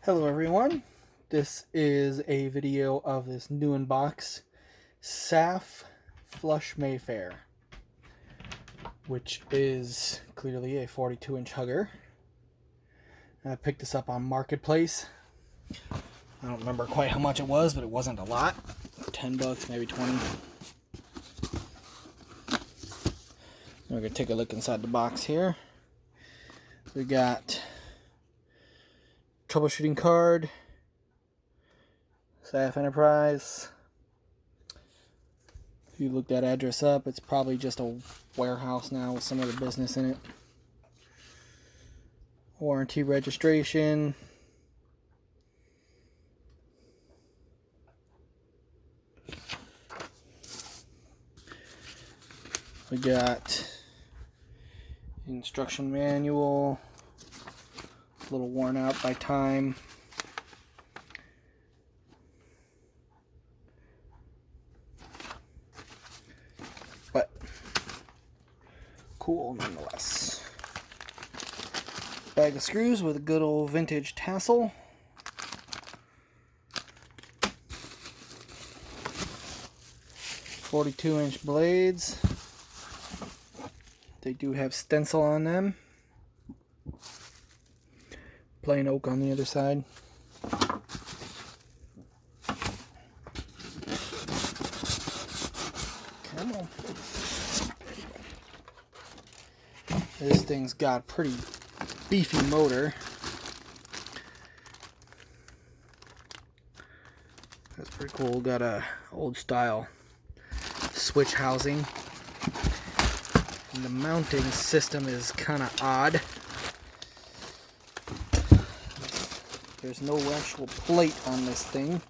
Hello everyone, this is a video of this new in-box Saff Flush Mayfair, which is clearly a 42-inch hugger. I picked this up on Marketplace. I don't remember quite how much it was, but it wasn't a lot. 10 bucks, maybe 20. We're going to take a look inside the box here. We got troubleshooting card, Saff Enterprise. If you look that address up, it's probably just a warehouse now with some other business in it. Warranty registration. We got instruction manual, a little worn out by time. But cool nonetheless. Bag of screws with a good old vintage tassel. .42-inch blades. They do have stencil on them. Plain oak on the other side. Come on. This thing's got a pretty beefy motor. That's pretty cool. Got a old style switch housing. And the mounting system is kind of odd. There's no actual plate on this thing.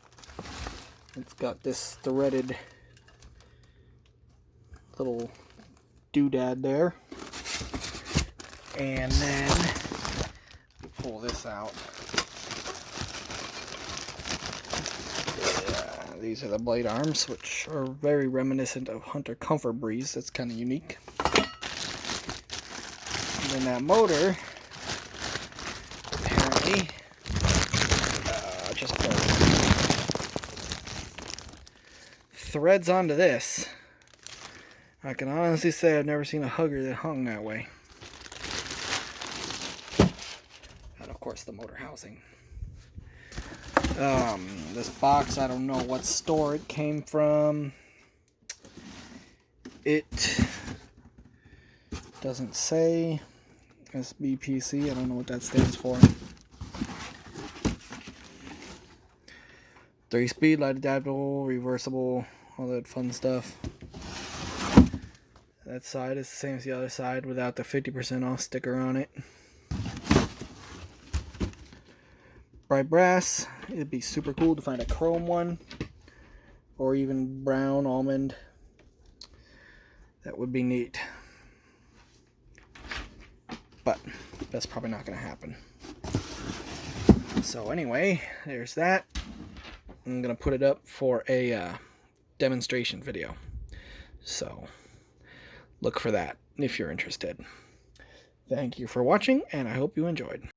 It's got this threaded little doodad there. And then pull this out. Yeah, these are the blade arms, which are very reminiscent of Hunter Comfort Breeze. That's kind of unique. And then that motor apparently just threads onto this. I can honestly say I've never seen a hugger that hung that way. And of course the motor housing. This box, I don't know what store it came from. It doesn't say. SBPC, I don't know what that stands for. 3-speed, light adaptable, reversible, all that fun stuff. That side is the same as the other side without the 50% off sticker on it. Bright brass. It'd be super cool to find a chrome one or even brown almond. That would be neat. But that's probably not going to happen. So anyway, there's that. I'm going to put it up for a demonstration video. So look for that if you're interested. Thank you for watching, and I hope you enjoyed.